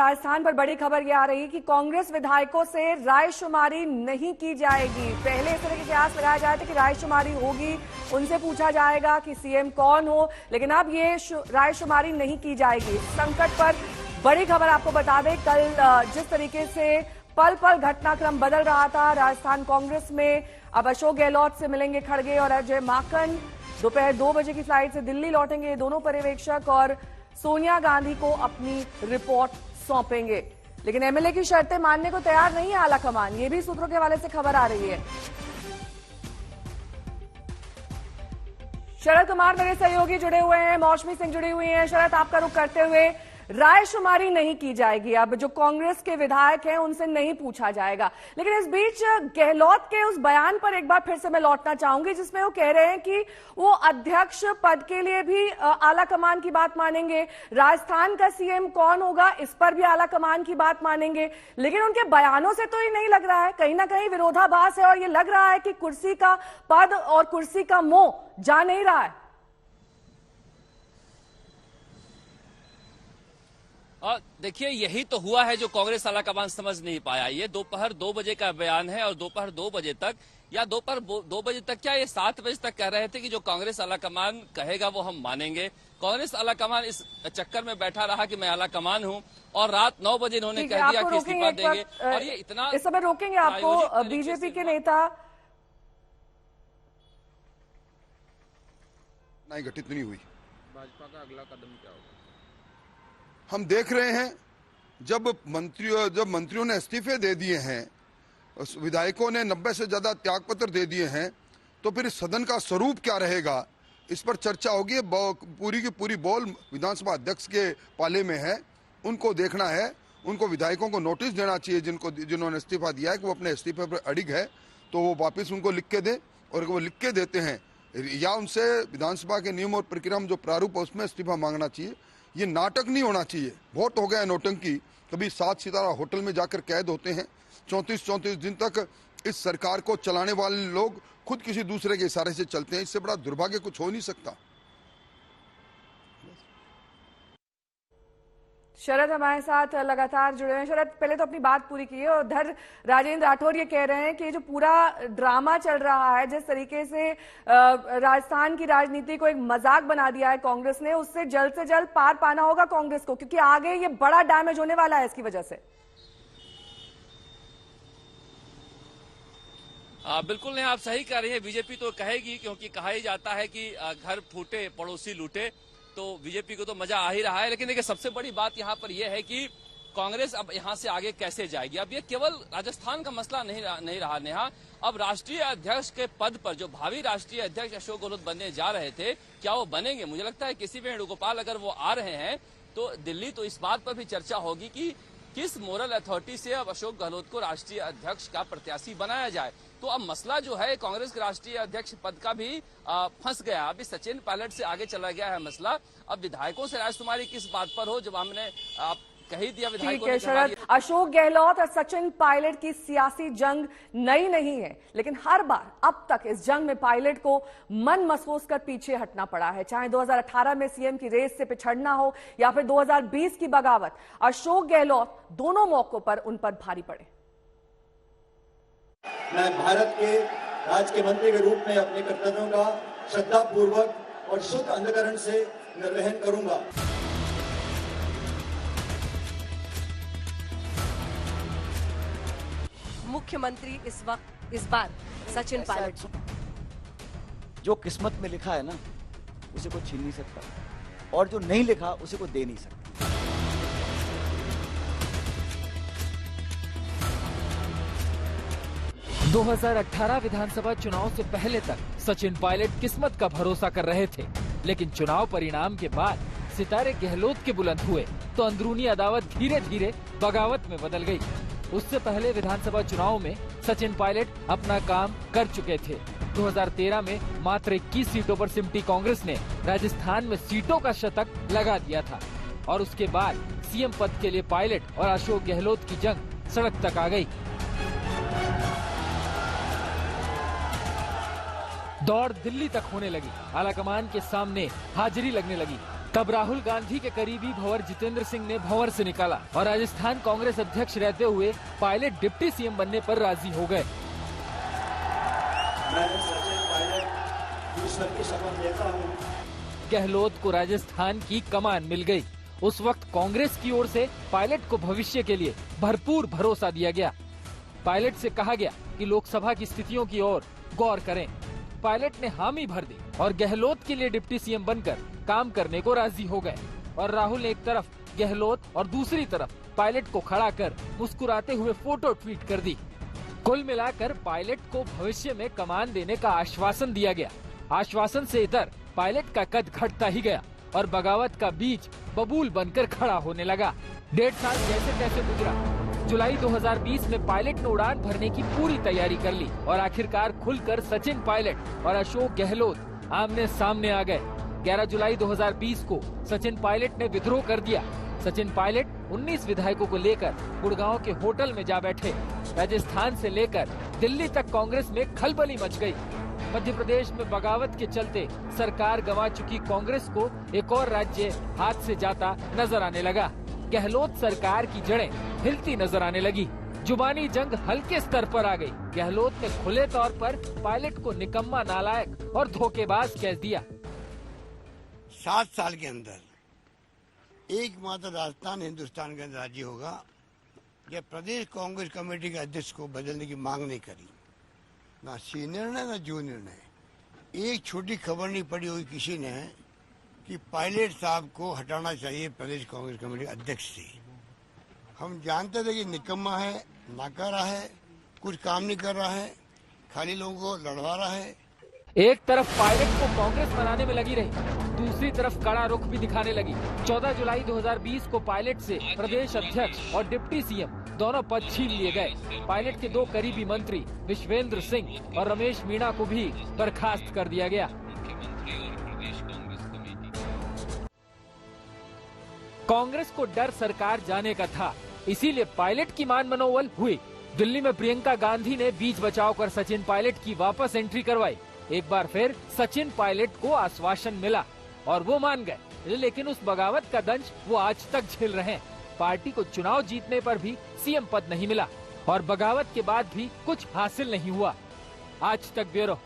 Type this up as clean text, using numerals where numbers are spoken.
राजस्थान पर बड़ी खबर ये आ रही है कि कांग्रेस विधायकों से रायशुमारी नहीं की जाएगी। पहले इस तरह के कयास लगाया जाए थे कि रायशुमारी होगी, उनसे पूछा जाएगा कि सीएम कौन हो, लेकिन अब ये रायशुमारी नहीं की जाएगी। संकट पर बड़ी खबर आपको बता दें, कल जिस तरीके से पल पल घटनाक्रम बदल रहा था राजस्थान कांग्रेस में, अब अशोक गहलोत से मिलेंगे खड़गे और अजय माकन। दोपहर 2 बजे की फ्लाइट से दिल्ली लौटेंगे ये दोनों पर्यवेक्षक और सोनिया गांधी को अपनी रिपोर्ट सौंपेंगे। लेकिन एमएलए की शर्तें मानने को तैयार नहीं है आलाकमान, ये भी सूत्रों के हवाले से खबर आ रही है। शरद कुमार मेरे सहयोगी जुड़े हुए हैं, मौसमी सिंह जुड़ी हुई हैं। शरद, आपका रुख करते हुए, रायशुमारी नहीं की जाएगी, अब जो कांग्रेस के विधायक हैं उनसे नहीं पूछा जाएगा, लेकिन इस बीच गहलोत के उस बयान पर एक बार फिर से मैं लौटना चाहूंगी जिसमें वो कह रहे हैं कि वो अध्यक्ष पद के लिए भी आला कमान की बात मानेंगे, राजस्थान का सीएम कौन होगा इस पर भी आला कमान की बात मानेंगे। लेकिन उनके बयानों से तो ये नहीं लग रहा है, कहीं ना कहीं विरोधाभास है और ये लग रहा है कि कुर्सी का पद और कुर्सी का मोह जा नहीं रहा है। देखिए, यही तो हुआ है जो कांग्रेस आलाकमान समझ नहीं पाया। ये दोपहर 2 बजे का बयान है और दोपहर 2 बजे तक या दोपहर 2 बजे तक क्या ये 7 बजे तक कह रहे थे कि जो कांग्रेस आलाकमान कहेगा वो हम मानेंगे। कांग्रेस आलाकमान इस चक्कर में बैठा रहा कि मैं आलाकमान हूं और रात 9 बजे इन्होंने कह दिया कि इस्तीफा देंगे। और ये इतना इस समय रोकेंगे आपको बीजेपी के नेता नहीं घटित नहीं हुई। भाजपा का अगला कदम क्या होगा? हम देख रहे हैं जब मंत्रियों ने इस्तीफे दे दिए हैं, विधायकों ने 90 से ज्यादा त्यागपत्र दे दिए हैं, तो फिर सदन का स्वरूप क्या रहेगा इस पर चर्चा होगी। पूरी की पूरी बॉल विधानसभा अध्यक्ष के पाले में है, उनको देखना है, उनको विधायकों को नोटिस देना चाहिए जिन्होंने इस्तीफा दिया है कि वो अपने इस्तीफे पर अड़िग है तो वो वापस उनको लिख के दें, और वो लिख के देते हैं या उनसे विधानसभा के नियम और प्रक्रिया में जो प्रारूप है उसमें इस्तीफा मांगना चाहिए। ये नाटक नहीं होना चाहिए, बहुत हो गया है नौटंकी। कभी 7 सितारा होटल में जाकर कैद होते हैं, 34 दिन तक इस सरकार को चलाने वाले लोग खुद किसी दूसरे के इशारे से चलते हैं। इससे बड़ा दुर्भाग्य कुछ हो नहीं सकता। शरद हमारे साथ लगातार जुड़े हैं। शरद, पहले तो अपनी बात पूरी की है और उधर राजेंद्र राठौर ये कह रहे हैं कि जो पूरा ड्रामा चल रहा है, जिस तरीके से राजस्थान की राजनीति को एक मजाक बना दिया है कांग्रेस ने, उससे जल्द पार पाना होगा कांग्रेस को, क्योंकि आगे ये बड़ा डैमेज होने वाला है इसकी वजह से। बिल्कुल नहीं, आप सही कह रही हैं। बीजेपी तो कहेगी, क्योंकि कहा ही जाता है कि घर फूटे पड़ोसी लूटे, तो बीजेपी को तो मजा आ ही रहा है। लेकिन देखिए, सबसे बड़ी बात यहाँ पर यह है कि कांग्रेस अब यहाँ से आगे कैसे जाएगी। अब ये केवल राजस्थान का मसला नहीं रहा नेहा, अब राष्ट्रीय अध्यक्ष के पद पर जो भावी राष्ट्रीय अध्यक्ष अशोक गहलोत बनने जा रहे थे, क्या वो बनेंगे? मुझे लगता है किसी वेणुगोपाल अगर वो आ रहे हैं तो दिल्ली, तो इस बात पर भी चर्चा होगी कि किस मोरल अथॉरिटी से अब अशोक गहलोत को राष्ट्रीय अध्यक्ष का प्रत्याशी बनाया जाए। तो अब मसला जो है कांग्रेस के राष्ट्रीय अध्यक्ष पद का भी फंस गया। अभी सचिन पायलट से आगे चला गया है मसला। अब विधायकों से राजकुमारी किस बात पर हो, जब हमने कह ही दिया विधायकों ने। शरद, अशोक गहलोत और सचिन पायलट की सियासी जंग नई नहीं है, लेकिन हर बार अब तक इस जंग में पायलट को मन महसूस कर पीछे हटना पड़ा है। चाहे 2018 में सीएम की रेस से पिछड़ना हो या फिर 2020 की बगावत, अशोक गहलोत दोनों मौकों पर उन पर भारी पड़े। मैं भारत के राज्य के मंत्री के रूप में अपने कर्तव्यों का श्रद्धापूर्वक और शुद्ध अंतःकरण से निर्वहन करूंगा। मुख्यमंत्री इस बार सचिन पायलट जी। जो किस्मत में लिखा है ना, उसे कोई छीन नहीं सकता, और जो नहीं लिखा उसे कोई दे नहीं सकता। 2018 विधानसभा चुनाव से पहले तक सचिन पायलट किस्मत का भरोसा कर रहे थे, लेकिन चुनाव परिणाम के बाद सितारे गहलोत के बुलंद हुए तो अंदरूनी अदावत धीरे धीरे बगावत में बदल गई। उससे पहले विधानसभा चुनाव में सचिन पायलट अपना काम कर चुके थे। 2013 में मात्र 21 सीटों पर सिमटी कांग्रेस ने राजस्थान में सीटों का शतक लगा दिया था, और उसके बाद सीएम पद के लिए पायलट और अशोक गहलोत की जंग सड़क तक आ गई। दौड़ दिल्ली तक होने लगी, आलाकमान के सामने हाजिरी लगने लगी। तब राहुल गांधी के करीबी भंवर जितेंद्र सिंह ने भंवर से निकाला और राजस्थान कांग्रेस अध्यक्ष रहते हुए पायलट डिप्टी सीएम बनने पर राजी हो गए। मैं सचिन पायलट ईश्वर की शपथ लेता हूँ। गहलोत को राजस्थान की कमान मिल गई। उस वक्त कांग्रेस की ओर से पायलट को भविष्य के लिए भरपूर भरोसा दिया गया। पायलट से कहा गया कि लोकसभा की स्थितियों की ओर गौर करें। पायलट ने हामी भर दी और गहलोत के लिए डिप्टी सीएम बनकर काम करने को राजी हो गए। और राहुल ने एक तरफ गहलोत और दूसरी तरफ पायलट को खड़ा कर मुस्कुराते हुए फोटो ट्वीट कर दी। कुल मिलाकर पायलट को भविष्य में कमान देने का आश्वासन दिया गया। आश्वासन से इतर पायलट का कद घटता ही गया और बगावत का बीज बबूल बनकर खड़ा होने लगा। 1.5 साल जैसे तैसे गुजरा। जुलाई 2020 में पायलट ने उड़ान भरने की पूरी तैयारी कर ली और आखिरकार खुलकर सचिन पायलट और अशोक गहलोत आमने सामने आ गए। 11 जुलाई 2020 को सचिन पायलट ने विद्रोह कर दिया। सचिन पायलट 19 विधायकों को लेकर गुड़गांव के होटल में जा बैठे। राजस्थान से लेकर दिल्ली तक कांग्रेस में खलबली मच गई। मध्य प्रदेश में बगावत के चलते सरकार गंवा चुकी कांग्रेस को एक और राज्य हाथ से जाता नजर आने लगा। गहलोत सरकार की जड़ें हिलती नजर आने लगी। जुबानी जंग हल्के स्तर पर आ गई। गहलोत ने खुले तौर पर पायलट को निकम्मा, नालायक और धोखेबाज कह दिया। 7 साल के अंदर एकमात्र राजस्थान हिंदुस्तान का राज्य होगा कि प्रदेश कांग्रेस कमेटी के अध्यक्ष को बदलने की मांग नहीं करी, ना सीनियर ने ना जूनियर ने। एक छोटी खबर नहीं पड़ी हुई किसी ने कि पायलट साहब को हटाना चाहिए प्रदेश कांग्रेस कमेटी अध्यक्ष से। हम जानते थे कि निकम्मा है, नाकारा है, कुछ काम नहीं कर रहा है, खाली लोगों को लड़वा रहा है। एक तरफ पायलट को कांग्रेस बनाने में लगी रही, दूसरी तरफ कड़ा रुख भी दिखाने लगी। 14 जुलाई 2020 को पायलट से प्रदेश अध्यक्ष और डिप्टी सीएम दोनों पद छीन लिए गए। पायलट के 2 करीबी मंत्री विश्वेंद्र सिंह और रमेश मीणा को भी बर्खास्त कर दिया गया। कांग्रेस को डर सरकार जाने का था, इसीलिए पायलट की मान मनोवल हुई। दिल्ली में प्रियंका गांधी ने बीच बचाव कर सचिन पायलट की वापस एंट्री करवाई। एक बार फिर सचिन पायलट को आश्वासन मिला और वो मान गए, लेकिन उस बगावत का दंश वो आज तक झेल रहे हैं। पार्टी को चुनाव जीतने पर भी सीएम पद नहीं मिला और बगावत के बाद भी कुछ हासिल नहीं हुआ। आज तक ब्यूरो।